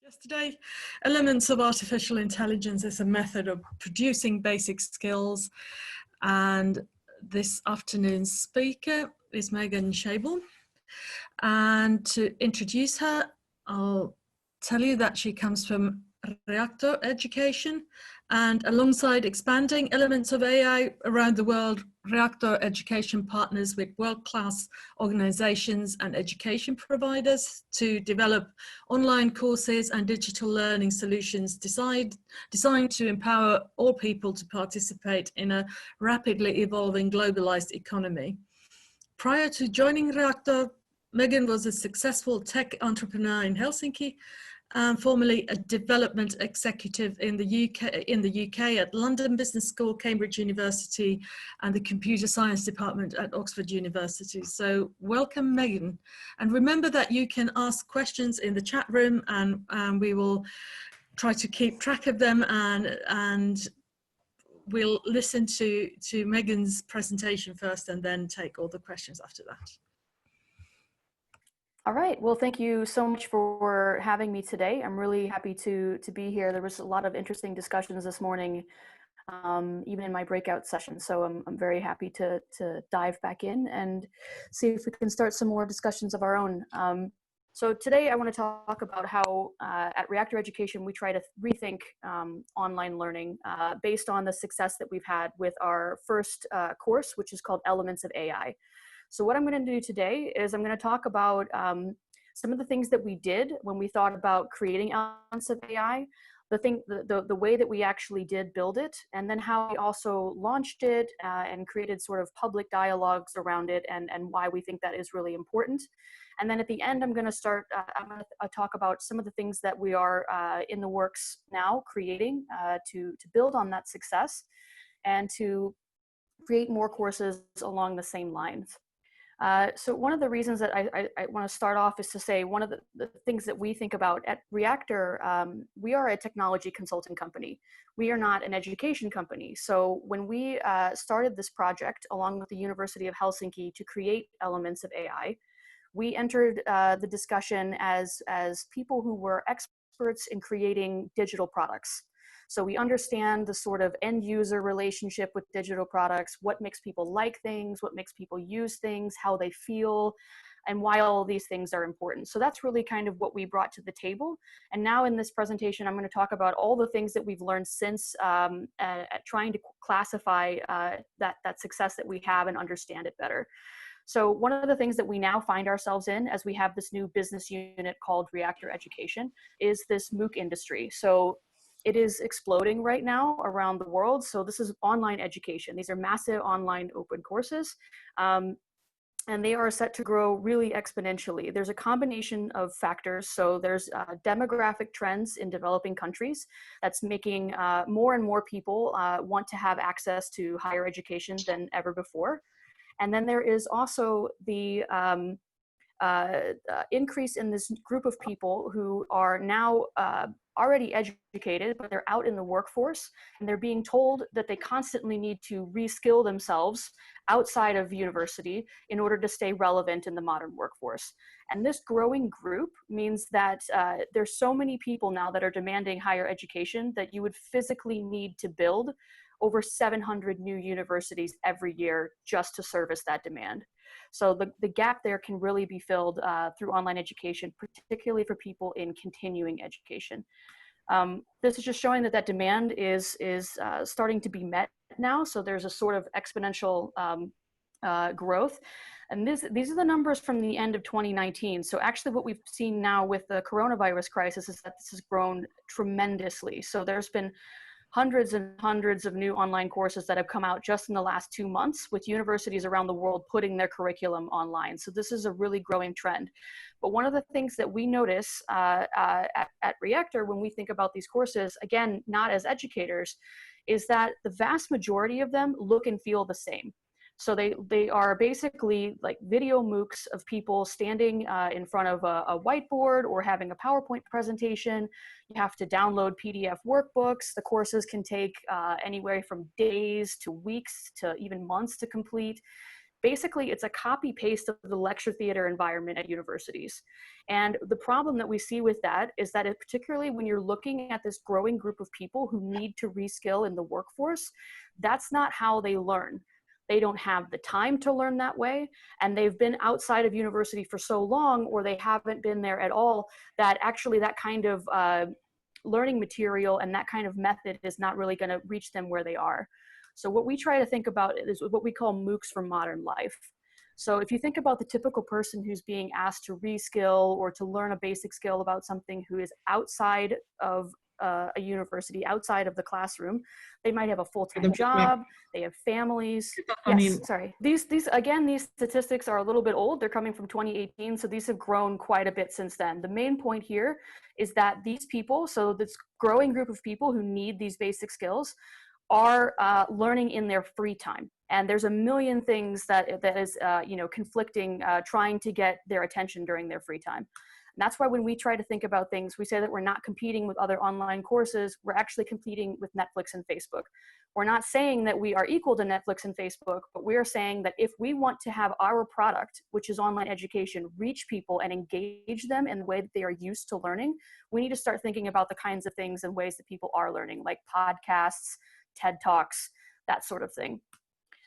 Yesterday, elements of artificial intelligence is a method of producing basic skills, and this afternoon's speaker is Megan Schable. And to introduce her, I'll tell you that she comes from Reactor Education, and alongside expanding elements of AI around the world, Reactor Education partners with world-class organizations and education providers to develop online courses and digital learning solutions designed to empower all people to participate in a rapidly evolving globalized economy. Prior to joining Reactor, Megan was a successful tech entrepreneur in Helsinki, formerly a development executive in the UK at London Business School, Cambridge University, and the Computer Science Department at Oxford University. So welcome, Megan. And remember that you can ask questions in the chat room, and we will try to keep track of them, and we'll listen to Megan's presentation first and then take all the questions after that. All right, well, thank you so much for having me today. I'm really happy to be here. There was a lot of interesting discussions this morning, even in my breakout session. So I'm very happy to dive back in and see if we can start some more discussions of our own. So today I want to talk about how at Reactor Education, we try to rethink online learning based on the success that we've had with our first course, which is called Elements of AI. So what I'm going to do today is I'm going to talk about some of the things that we did when we thought about creating Elements of AI, the way that we actually did build it, and then how we also launched it and created sort of public dialogues around it, and why we think that is really important. And then at the end, I'm going to talk about some of the things that we are in the works now creating to build on that success and to create more courses along the same lines. So one of the reasons that I want to start off is to say one of the things that we think about at Reactor, we are a technology consulting company. We are not an education company. So when we started this project along with the University of Helsinki to create Elements of AI, we entered the discussion as people who were experts in creating digital products. So we understand the sort of end user relationship with digital products, what makes people like things, what makes people use things, how they feel, and why all these things are important. So that's really kind of what we brought to the table. And now in this presentation, I'm going to talk about all the things that we've learned since at trying to classify that success that we have and understand it better. So one of the things that we now find ourselves in as we have this new business unit called Reactor Education is this MOOC industry. So it is exploding right now around the world. So this is online education. These are massive online open courses. And they are set to grow really exponentially. There's a combination of factors. So there's demographic trends in developing countries that's making more and more people want to have access to higher education than ever before. And then there is also the increase in this group of people who are now already educated, but they're out in the workforce, and they're being told that they constantly need to reskill themselves outside of university in order to stay relevant in the modern workforce. And this growing group means that there's so many people now that are demanding higher education that you would physically need to build over 700 new universities every year just to service that demand. So the gap there can really be filled through online education, particularly for people in continuing education. This is just showing that demand is starting to be met now. So there's a sort of exponential growth. And these are the numbers from the end of 2019. So actually what we've seen now with the coronavirus crisis is that this has grown tremendously. So there's been hundreds and hundreds of new online courses that have come out just in the last 2 months, with universities around the world putting their curriculum online. So this is a really growing trend. But one of the things that we notice at Reactor when we think about these courses, again, not as educators, is that the vast majority of them look and feel the same. So they are basically like video MOOCs of people standing in front of a whiteboard or having a PowerPoint presentation. You have to download PDF workbooks. The courses can take anywhere from days to weeks to even months to complete. basically it's a copy paste of the lecture theater environment at universities. And the problem that we see with that is that particularly when you're looking at this growing group of people who need to reskill in the workforce, that's not how they learn. They don't have the time to learn that way, and they've been outside of university for so long, or they haven't been there at all, that actually that kind of learning material and that kind of method is not really going to reach them where they are. So what we try to think about is what we call MOOCs for modern life. So if you think about the typical person who's being asked to reskill or to learn a basic skill about something who is outside of a university, outside of the classroom, they might have a full-time job, they have families. Sorry. These statistics are a little bit old. They're coming from 2018, so these have grown quite a bit since then. The main point here is that these people, so this growing group of people who need these basic skills, are learning in their free time. And there's a million things that is conflicting, trying to get their attention during their free time. And that's why when we try to think about things, we say that we're not competing with other online courses, we're actually competing with Netflix and Facebook. We're not saying that we are equal to Netflix and Facebook, but we're saying that if we want to have our product, which is online education, reach people and engage them in the way that they are used to learning, we need to start thinking about the kinds of things and ways that people are learning, like podcasts, TED Talks, that sort of thing.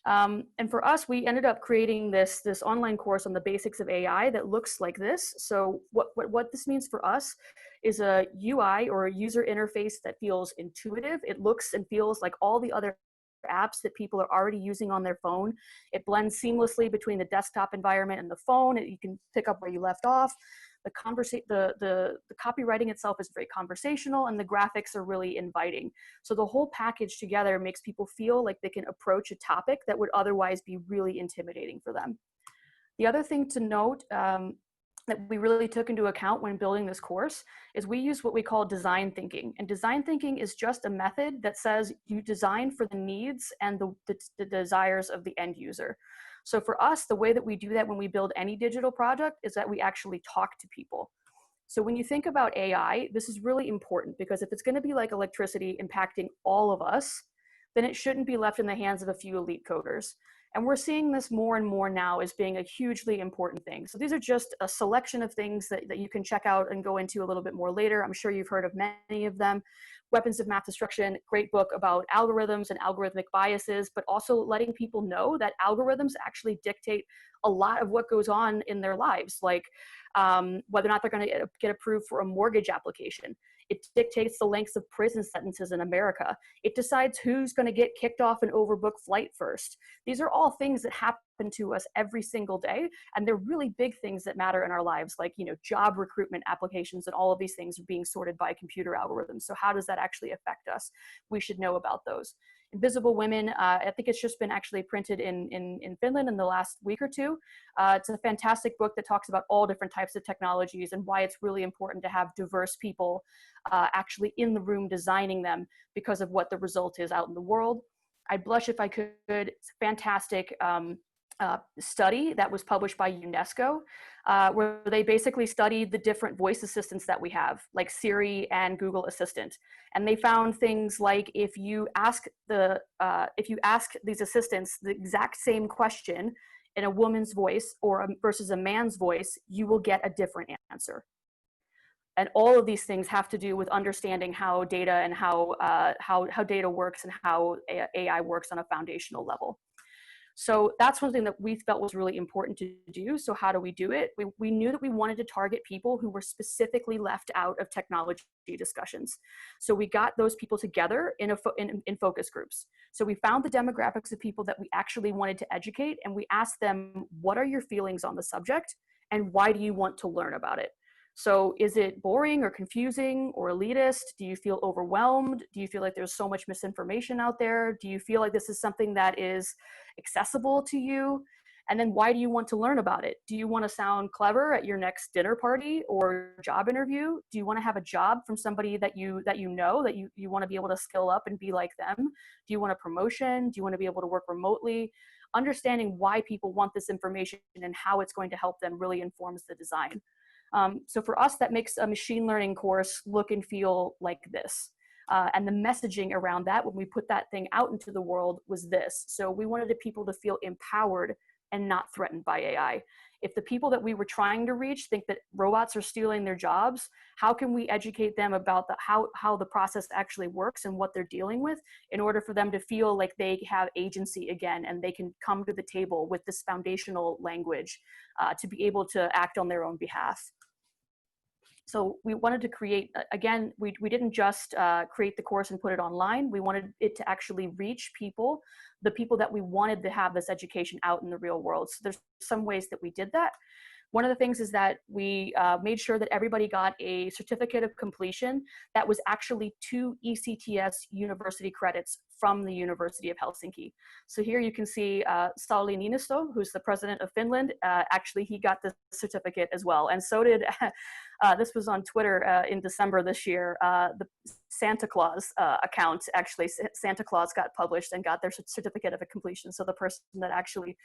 And for us, we ended up creating this online course on the basics of AI that looks like this. So what this means for us is a UI, or a user interface, that feels intuitive. It looks and feels like all the other apps that people are already using on their phone. It blends seamlessly between the desktop environment and the phone. You can pick up where you left off. The copywriting itself is very conversational, and the graphics are really inviting. So the whole package together makes people feel like they can approach a topic that would otherwise be really intimidating for them. The other thing to note that we really took into account when building this course is we use what we call design thinking. And design thinking is just a method that says you design for the needs and the desires of the end user. So for us, the way that we do that when we build any digital project is that we actually talk to people. So when you think about AI, this is really important, because if it's going to be like electricity impacting all of us, then it shouldn't be left in the hands of a few elite coders. And we're seeing this more and more now as being a hugely important thing. So these are just a selection of things that you can check out and go into a little bit more later. I'm sure you've heard of many of them. Weapons of Math Destruction, great book about algorithms and algorithmic biases, but also letting people know that algorithms actually dictate a lot of what goes on in their lives, like whether or not they're going to get approved for a mortgage application. It dictates the lengths of prison sentences in America. It decides who's going to get kicked off an overbooked flight first. These are all things that happen to us every single day, and they're really big things that matter in our lives, like, job recruitment applications and all of these things are being sorted by computer algorithms. So how does that actually affect us? We should know about those. Invisible Women, I think it's just been actually printed in Finland in the last week or two. It's a fantastic book that talks about all different types of technologies and why it's really important to have diverse people actually in the room designing them, because of what the result is out in the world. I'd blush if I could. It's a fantastic study that was published by UNESCO, where they basically studied the different voice assistants that we have, like Siri and Google Assistant. And they found things like if you ask these assistants the exact same question in a woman's voice versus a man's voice, you will get a different answer. And all of these things have to do with understanding how data and how data works and how AI works on a foundational level. So that's one thing that we felt was really important to do. So how do we do it? We knew that we wanted to target people who were specifically left out of technology discussions. So we got those people together in focus groups. So we found the demographics of people that we actually wanted to educate, and we asked them, what are your feelings on the subject, and why do you want to learn about it? So is it boring or confusing or elitist? Do you feel overwhelmed? Do you feel like there's so much misinformation out there? Do you feel like this is something that is accessible to you? And then why do you want to learn about it? Do you want to sound clever at your next dinner party or job interview? Do you want to have a job from somebody that you want to be able to skill up and be like them? Do you want a promotion? Do you want to be able to work remotely? Understanding why people want this information and how it's going to help them really informs the design. So for us, that makes a machine learning course look and feel like this. And the messaging around that, when we put that thing out into the world, was this. So we wanted people to feel empowered and not threatened by AI. If the people that we were trying to reach think that robots are stealing their jobs, how can we educate them about how the process actually works and what they're dealing with in order for them to feel like they have agency again and they can come to the table with this foundational language to be able to act on their own behalf? So we wanted to create, again, we didn't just create the course and put it online. We wanted it to actually reach people, the people that we wanted to have this education out in the real world. So there's some ways that we did that. One of the things is that we made sure that everybody got a certificate of completion that was actually 2 ECTS university credits from the University of Helsinki. So here you can see Sauli Niinisto, who's the president of Finland. Actually, he got the certificate as well. And so did, this was on Twitter in December this year, the Santa Claus account, actually, Santa Claus got published and got their certificate of completion. So the person that actually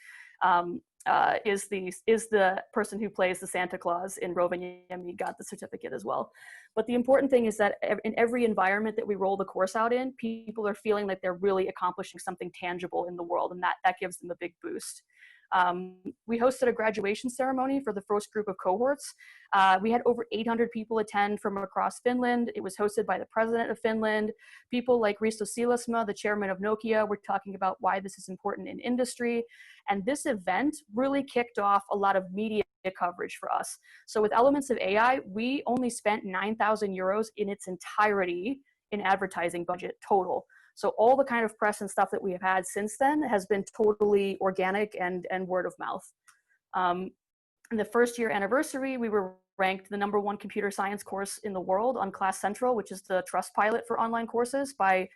is the person who plays the Santa Claus in Rovaniemi got the certificate as well. But the important thing is that in every environment that we roll the course out in, people are feeling like they're really accomplishing something tangible in the world, and that gives them a big boost. We hosted a graduation ceremony for the first group of cohorts. We had over 800 people attend from across Finland. It was hosted by the president of Finland. People like Risto Siilasmaa, the chairman of Nokia, were talking about why this is important in industry. And this event really kicked off a lot of media coverage for us. So with Elements of AI, we only spent 9,000 euros in its entirety in advertising budget total. So all the kind of press and stuff that we have had since then has been totally organic and word of mouth. In the first year anniversary, we were ranked the #1 computer science course in the world on Class Central, which is the trust pilot for online courses, by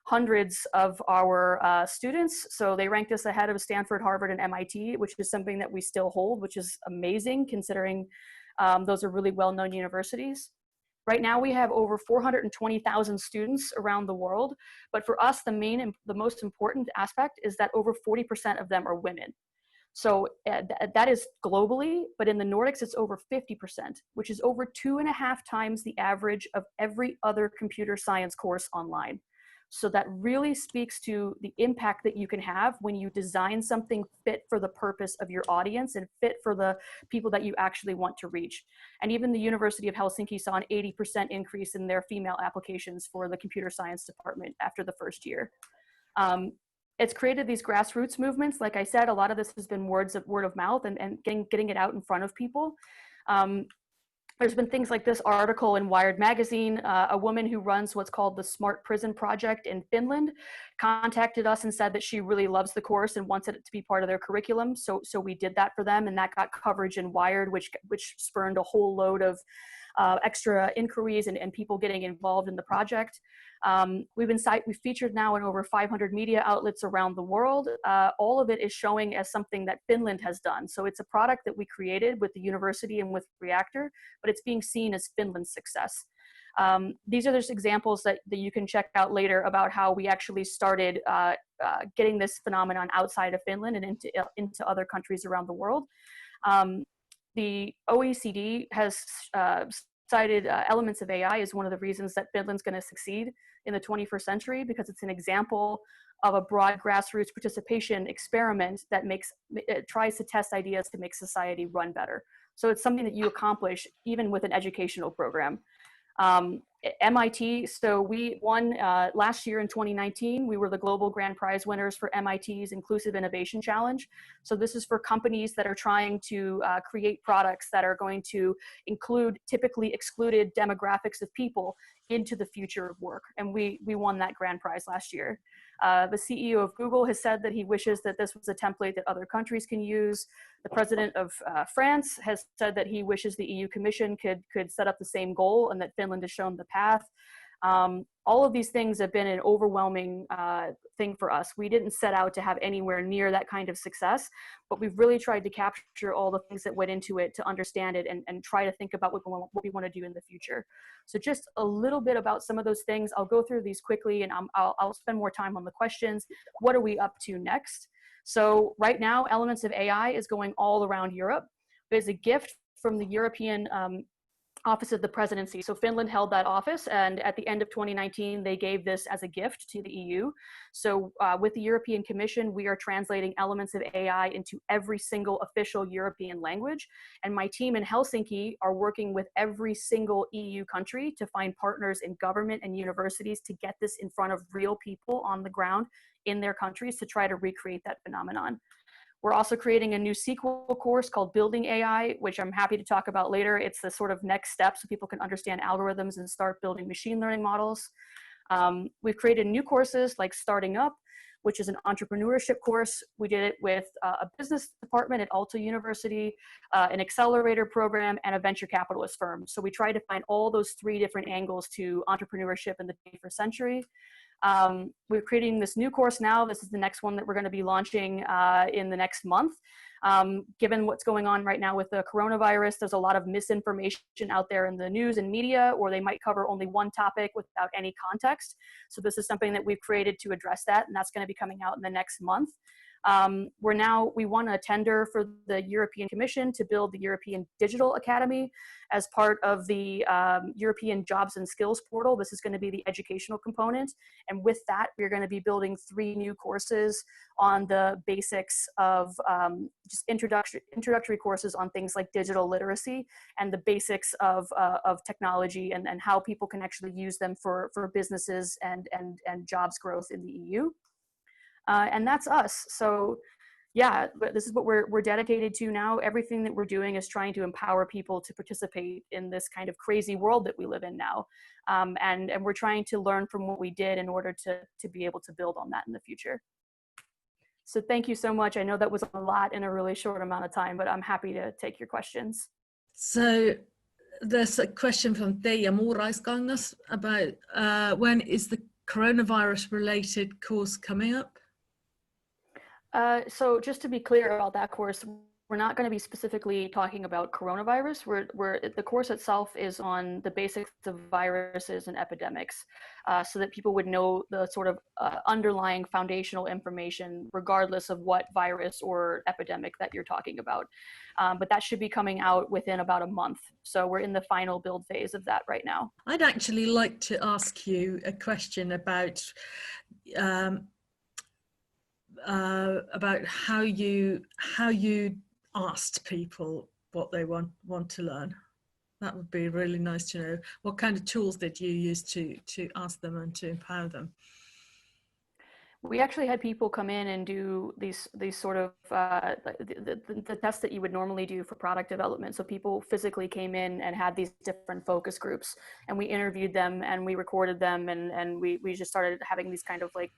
hundreds of our students. So they ranked us ahead of Stanford, Harvard, and MIT, which is something that we still hold, which is amazing considering those are really well-known universities. Right now we have over 420,000 students around the world, but for us, the most important aspect is that over 40% of them are women. So that is globally, but in the Nordics, it's over 50%, which is over 2.5 times the average of every other computer science course online. So that really speaks to the impact that you can have when you design something fit for the purpose of your audience and fit for the people that you actually want to reach. And even the University of Helsinki saw an 80% increase in their female applications for the computer science department after the first year. It's created these grassroots movements. Like I said, a lot of this has been word of mouth and getting it out in front of people. There's been things like this article in Wired magazine. A woman who runs what's called the Smart Prison Project in Finland contacted us and said that she really loves the course and wants it to be part of their curriculum. So we did that for them, and that got coverage in Wired, which spurned a whole load of extra inquiries and people getting involved in the project. We've featured now in over 500 media outlets around the world. All of it is showing as something that Finland has done. So it's a product that we created with the university and with Reactor, but it's being seen as Finland's success. These are just examples that you can check out later about how we actually started getting this phenomenon outside of Finland and into other countries around the world. The OECD has cited Elements of AI as one of the reasons that Finland's going to succeed in the 21st century, because it's an example of a broad grassroots participation experiment that tries to test ideas to make society run better. So it's something that you accomplish even with an educational program. MIT, so we won last year in 2019, we were the global grand prize winners for MIT's Inclusive Innovation Challenge. So this is for companies that are trying to create products that are going to include typically excluded demographics of people into the future of work. And we won that grand prize last year. The CEO of Google has said that he wishes that this was a template that other countries can use. The president of France has said that he wishes the EU Commission could set up the same goal and that Finland has shown the path. All of these things have been an overwhelming thing for us. We didn't set out to have anywhere near that kind of success, but we've really tried to capture all the things that went into it to understand it and try to think about what we want to do in the future. So just a little bit about some of those things. I'll go through these quickly and I'll spend more time on the questions. What are we up to next? So right now, Elements of AI is going all around Europe. There's a gift from the European Office of the Presidency. So Finland held that office, and at the end of 2019, they gave this as a gift to the EU. So with the European Commission, we are translating elements of AI into every single official European language. And my team in Helsinki are working with every single EU country to find partners in government and universities to get this in front of real people on the ground in their countries to try to recreate that phenomenon. We're also creating a new sequel course called Building AI, which I'm happy to talk about later. It's the sort of next step so people can understand algorithms and start building machine learning models. We've created new courses like Starting Up, which is an entrepreneurship course. We did it with a business department at Aalto University, an accelerator program, and a venture capitalist firm. So we tried to find all those 3 different angles to entrepreneurship in the 21st century. We're creating this new course now. This is the next one that we're going to be launching in the next month. Given what's going on right now with the coronavirus, there's a lot of misinformation out there in the news and media, or they might cover only one topic without any context. So this is something that we've created to address that, and that's going to be coming out in the next month. We won a tender for the European Commission to build the European Digital Academy as part of the European Jobs and Skills Portal. This is going to be the educational component. And with that, we're going to be building 3 new courses on the basics of just introductory courses on things like digital literacy and the basics of technology and how people can actually use them for businesses and jobs growth in the EU. And that's us. So yeah, this is what we're dedicated to now. Everything that we're doing is trying to empower people to participate in this kind of crazy world that we live in now. And we're trying to learn from what we did in order to be able to build on that in the future. So thank you so much. I know that was a lot in a really short amount of time, but I'm happy to take your questions. So there's a question from Teija Muuraiskangas about when is the coronavirus related course coming up? So just to be clear about that course, we're not going to be specifically talking about coronavirus. The course itself is on the basics of viruses and epidemics, so that people would know the sort of underlying foundational information, regardless of what virus or epidemic that you're talking about. But that should be coming out within about a month. So we're in the final build phase of that right now. I'd actually like to ask you a question about how you asked people what they want to learn. That would be really nice to know. What kind of tools did you use to ask them and to empower them? We actually had people come in and do these sort of the tests that you would normally do for product development. So people physically came in and had these different focus groups, and we interviewed them and we recorded them, and we just started having these kind of like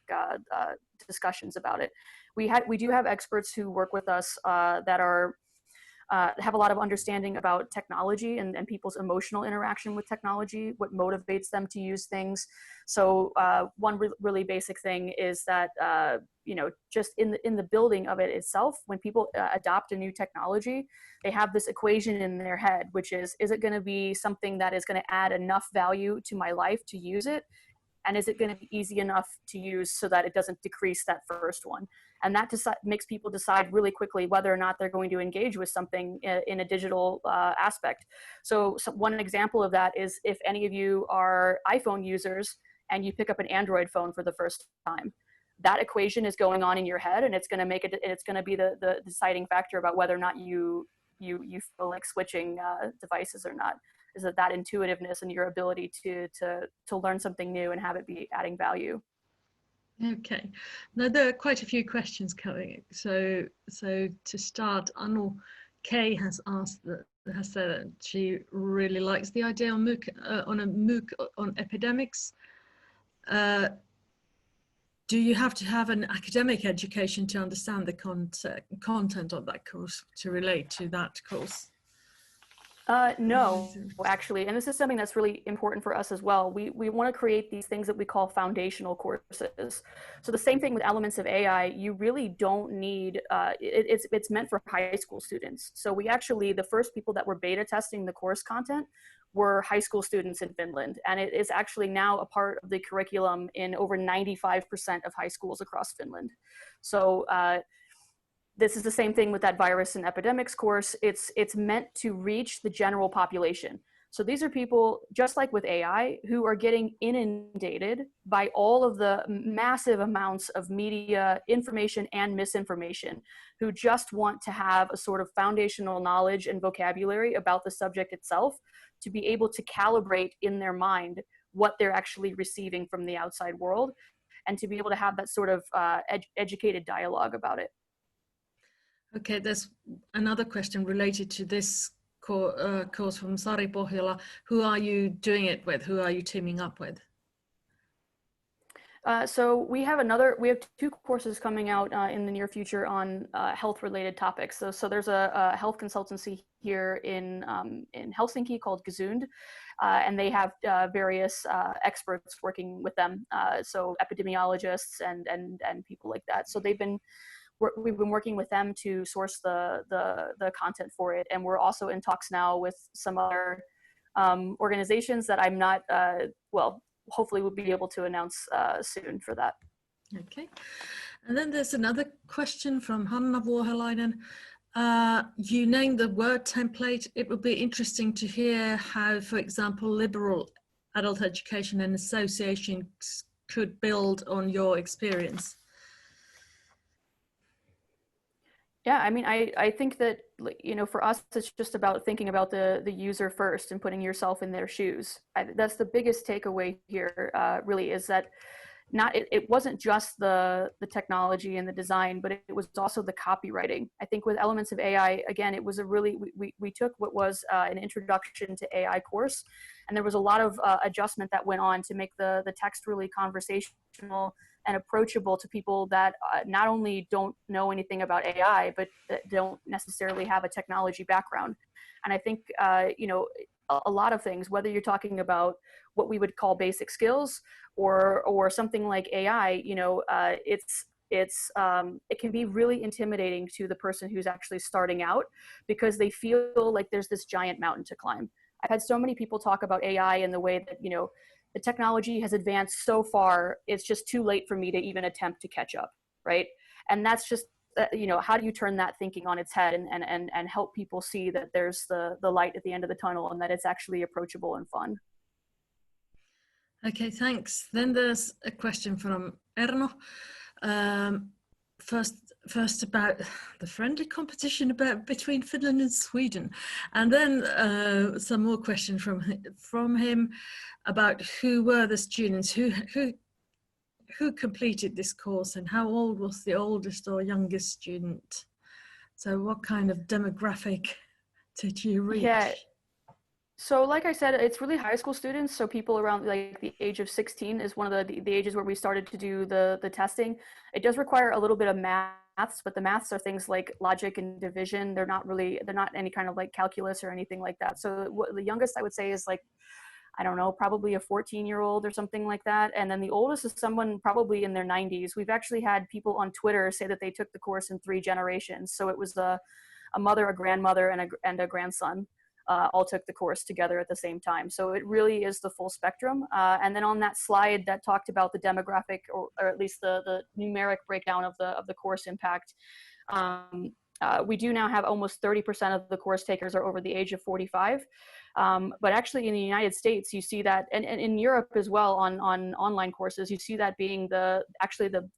discussions about it. We do have experts who work with us that are have a lot of understanding about technology and people's emotional interaction with technology, what motivates them to use things. So one really basic thing is that, just in the building of it itself, when people adopt a new technology, they have this equation in their head, which is it going to be something that is going to add enough value to my life to use it? And is it going to be easy enough to use so that it doesn't decrease that first one? And that makes people decide really quickly whether or not they're going to engage with something in a digital aspect. So one example of that is if any of you are iPhone users and you pick up an Android phone for the first time, that equation is going on in your head, and it's going to make it. It's going to be the deciding factor about whether or not you feel like switching devices or not. Is that intuitiveness and your ability to learn something new and have it be adding value. Okay, now there are quite a few questions coming. So to start, Anu K has said that she really likes the idea on MOOC, on a MOOC on epidemics. Do you have to have an academic education to understand the content of that course to relate to that course? No, actually, and this is something that's really important for us as well. We want to create these things that we call foundational courses. So the same thing with elements of AI, you really don't need, it's meant for high school students. So the first people that were beta testing the course content were high school students in Finland. And it is actually now a part of the curriculum in over 95% of high schools across Finland. So, this is the same thing with that virus and epidemics course. It's meant to reach the general population. So these are people, just like with AI, who are getting inundated by all of the massive amounts of media, information, and misinformation, who just want to have a sort of foundational knowledge and vocabulary about the subject itself to be able to calibrate in their mind what they're actually receiving from the outside world, and to be able to have that sort of educated dialogue about it. Okay, there's another question related to this course from Sari Pohjola. Who are you doing it with? Who are you teaming up with? So we have two courses coming out in the near future on health-related topics. So there's a health consultancy here in Helsinki called Gesund, and they have various experts working with them. So epidemiologists and people like that. So we've been working with them to source the content for it, and we're also in talks now with some other organizations that I'm not hopefully we'll be able to announce soon for that. Okay. And then there's another question from Hanna Vuohelainen. You named the word template. It would be interesting to hear how, for example, liberal adult education and associations could build on your experience. Yeah, I mean, I think that, you know, for us, it's just about thinking about the user first and putting yourself in their shoes. That's the biggest takeaway here, really, is that it wasn't just the technology and the design, but it was also the copywriting. I think with elements of AI, again, it was we took what was an introduction to AI course, and there was a lot of adjustment that went on to make the text really conversational and approachable to people that not only don't know anything about AI, but that don't necessarily have a technology background. And I think, you know, a lot of things, whether you're talking about what we would call basic skills or something like AI, you know, it can be really intimidating to the person who's actually starting out, because they feel like there's this giant mountain to climb. I've had so many people talk about AI in the way that, you know, the technology has advanced so far, it's just too late for me to even attempt to catch up, right? And that's just, you know, how do you turn that thinking on its head and help people see that there's the light at the end of the tunnel and that it's actually approachable and fun? Okay, thanks. Then there's a question from Erno. First about the friendly competition between Finland and Sweden, and then some more questions from him about who were the students who completed this course, and how old was the oldest or youngest student. So what kind of demographic did you reach? Yeah. So like I said, it's really high school students. So people around like the age of 16 is one of the ages where we started to do the testing. It does require a little bit of maths, but the maths are things like logic and division. They're not any kind of like calculus or anything like that. So the youngest I would say is like, I don't know, probably a 14-year-old or something like that. And then the oldest is someone probably in their 90s. We've actually had people on Twitter say that they took the course in 3 generations. So it was a mother, a grandmother, and a grandson. All took the course together at the same time. So it really is the full spectrum. And then on that slide that talked about the demographic, or at least the numeric breakdown of the course impact, we do now have almost 30% of the course takers are over the age of 45. But actually in the United States, you see that, and in Europe as well on online courses, you see that being the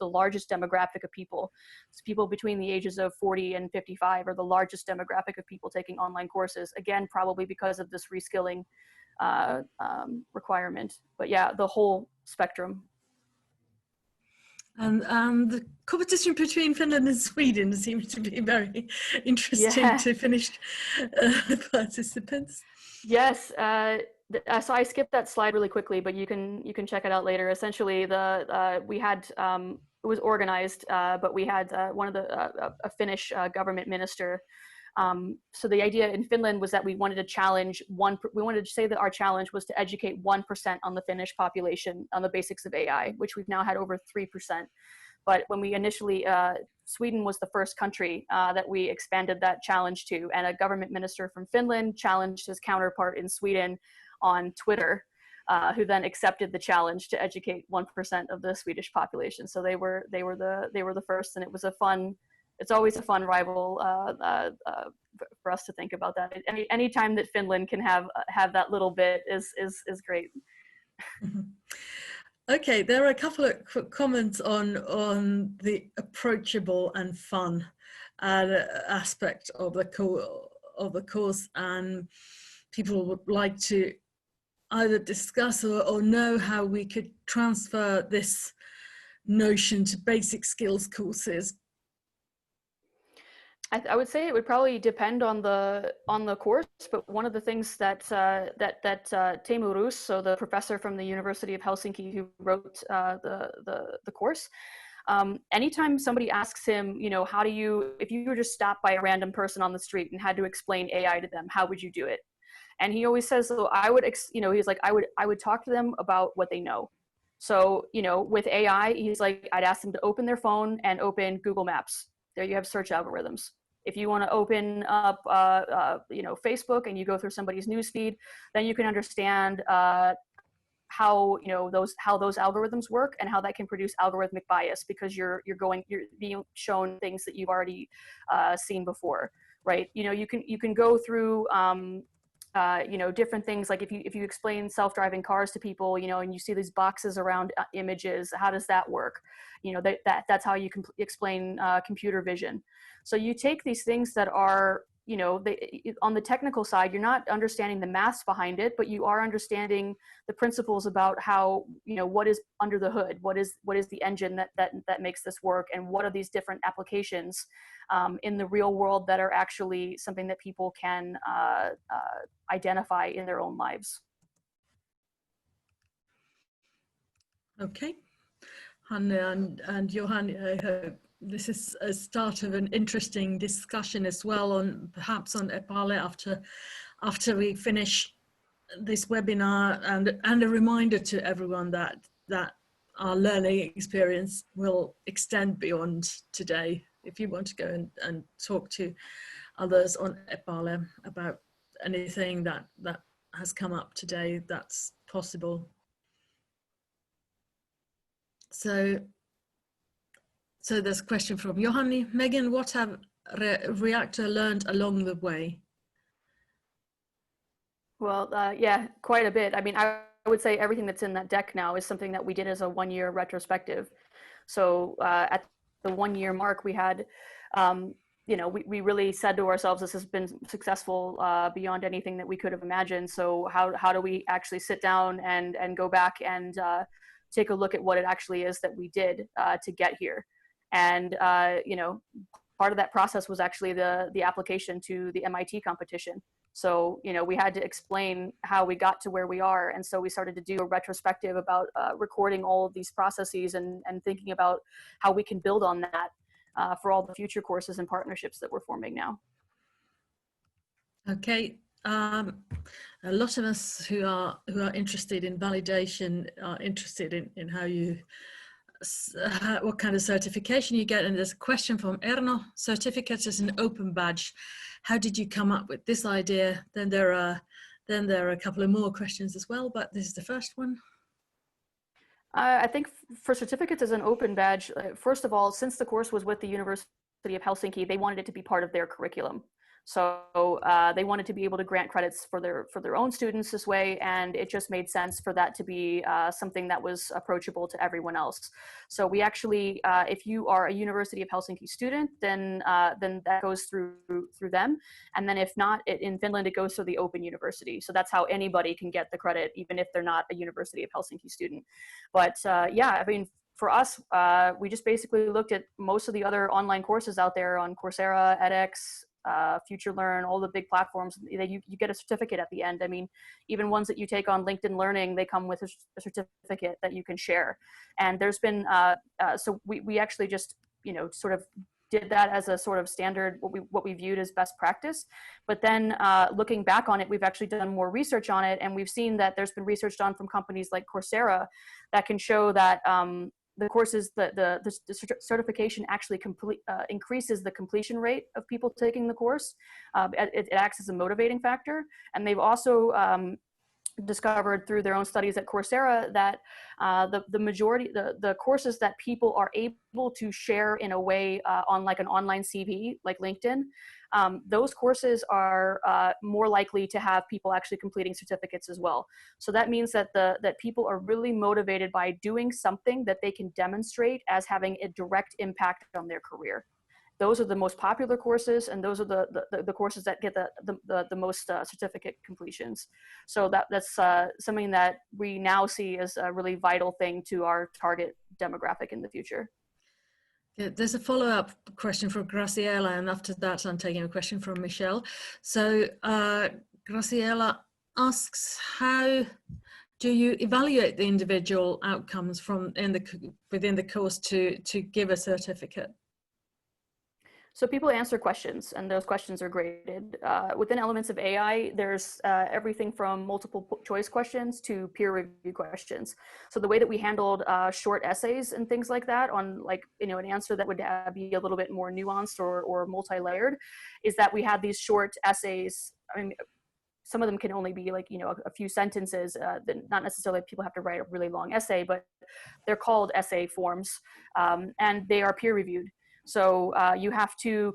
largest demographic of people. So people between the ages of 40 and 55 are the largest demographic of people taking online courses. Again, probably because of this reskilling requirement. But yeah, the whole spectrum. And the competition between Finland and Sweden seems to be very interesting to Finnish participants. Yes. So I skipped that slide really quickly, but you can check it out later. Essentially, we had it was organized, but we had one of a Finnish government minister. So the idea in Finland was that we wanted to challenge we wanted to say that our challenge was to educate 1% on the Finnish population on the basics of AI, which we've now had over 3%. But when we initially, Sweden was the first country that we expanded that challenge to, and a government minister from Finland challenged his counterpart in Sweden on Twitter, who then accepted the challenge to educate 1% of the Swedish population. So they were the first, and it was a fun it's always a fun rival for us to think about that. Any time that Finland can have that little bit is great. Okay, there are a couple of comments on the approachable and fun aspect of the course, and people would like to either discuss or know how we could transfer this notion to basic skills courses. I would say it would probably depend on the course, but one of the things that Teemu Roos, so the professor from the University of Helsinki who wrote the course, anytime somebody asks him, you know, how do you, if you were just stopped by a random person on the street and had to explain AI to them, how would you do it? And he always says, so I would, you know, he's like, I would talk to them about what they know. So, you know, with AI, he's like, I'd ask them to open their phone and open Google Maps. There you have search algorithms. If you want to open up, you know, Facebook and you go through somebody's newsfeed, then you can understand how, you know, those algorithms work and how that can produce algorithmic bias, because you're being shown things that you've already seen before, right? You know, you can go through you know, different things, like if you explain self-driving cars to people, you know, and you see these boxes around images, how does that work? You know, that's how you can explain computer vision. So you take these things that are, you know, on the technical side, you're not understanding the maths behind it, but you are understanding the principles about how, you know, what is under the hood, what is the engine that makes this work, and what are these different applications in the real world that are actually something that people can identify in their own lives. Okay, Hanne and Johan, I hope this is a start of an interesting discussion as well, on perhaps on Epale after we finish this webinar, and a reminder to everyone that our learning experience will extend beyond today. If you want to go and talk to others on Epale about anything that has come up today, that's possible. So there's a question from Johanni. Megan, what have Reactor learned along the way? Well, yeah, quite a bit. I mean, I would say everything that's in that deck now is something that we did as a one-year retrospective. So at the one-year mark, we had, you know, we really said to ourselves, this has been successful beyond anything that we could have imagined. So how do we actually sit down and go back and take a look at what it actually is that we did to get here? And, you know, part of that process was actually the application to the MIT competition. So, you know, we had to explain how we got to where we are. And so we started to do a retrospective about recording all of these processes and thinking about how we can build on that for all the future courses and partnerships that we're forming now. Okay. A lot of us who are interested in validation are interested in how you, what kind of certification you get. And there's a question from Erno: certificate is an open badge. How did you come up with this idea? Then there are a couple of more questions as well, but this is the first one. I think for certificates as an open badge, first of all, since the course was with the University of Helsinki, they wanted it to be part of their curriculum. So they wanted to be able to grant credits for their own students this way, and it just made sense for that to be something that was approachable to everyone else. So we actually, if you are a University of Helsinki student, then that goes through them, and then if not, in Finland it goes through the Open University. So that's how anybody can get the credit, even if they're not a University of Helsinki student. But yeah, I mean, for us, we just basically looked at most of the other online courses out there on Coursera, edX, FutureLearn, all the big platforms. You get a certificate at the end. I mean, even ones that you take on LinkedIn Learning, they come with a certificate that you can share. And there's been, so we actually just, you know, sort of did that as a sort of standard, what we viewed as best practice. But then looking back on it, we've actually done more research on it. And we've seen that there's been research done from companies like Coursera that can show that the courses, the certification actually increases the completion rate of people taking the course. It acts as a motivating factor. And they've also discovered through their own studies at Coursera that the majority, the courses that people are able to share in a way on like an online CV, like LinkedIn, those courses are more likely to have people actually completing certificates as well. So that means that that people are really motivated by doing something that they can demonstrate as having a direct impact on their career. Those are the most popular courses, and those are the courses that get the most certificate completions. So that's something that we now see as a really vital thing to our target demographic in the future. Yeah, there's a follow-up question from Graciela, and after that I'm taking a question from Michelle. So Graciela asks, how do you evaluate the individual outcomes from within the course to give a certificate? So people answer questions, and those questions are graded. Within elements of AI, there's everything from multiple choice questions to peer review questions. So the way that we handled short essays and things like that on, like, an answer that would be a little bit more nuanced or multi-layered, is that we had these short essays. I mean, some of them can only be like, a few sentences, not necessarily people have to write a really long essay, but they're called essay forms, and they are peer reviewed. So you have to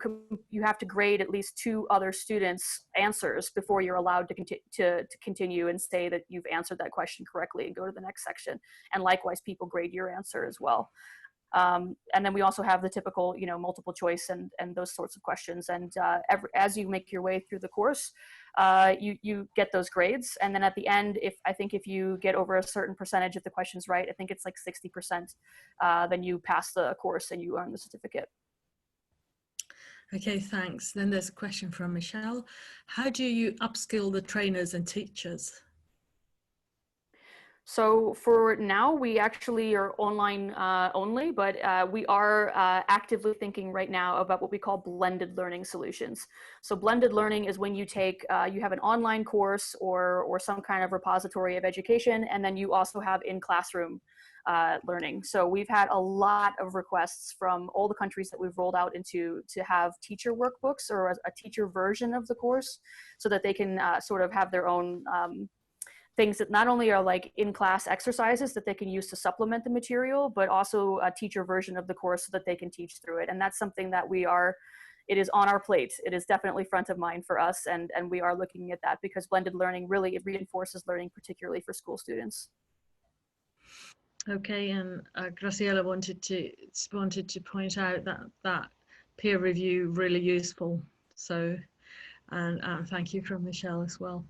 grade at least 2 other students' answers before you're allowed to continue and say that you've answered that question correctly and go to the next section. And likewise, people grade your answer as well. And then we also have the typical, multiple choice and those sorts of questions. And as you make your way through the course, you get those grades. And then at the end, if you get over a certain percentage of the questions right, I think it's like 60%, then you pass the course and you earn the certificate. Okay, thanks. Then there's a question from Michelle. How do you upskill the trainers and teachers? So for now, we actually are online only, but we are actively thinking right now about what we call blended learning solutions. So blended learning is when you take, you have an online course or some kind of repository of education, and then you also have in-classroom learning. So we've had a lot of requests from all the countries that we've rolled out into to have teacher workbooks or a teacher version of the course, so that they can sort of have their own things that not only are like in-class exercises that they can use to supplement the material, but also a teacher version of the course so that they can teach through it. And that's something that it is on our plate. It is definitely front of mind for us, and we are looking at that because blended learning really, it reinforces learning, particularly for school students. Okay, and Graciela wanted to point out that peer review really useful. So, and thank you from Michelle as well.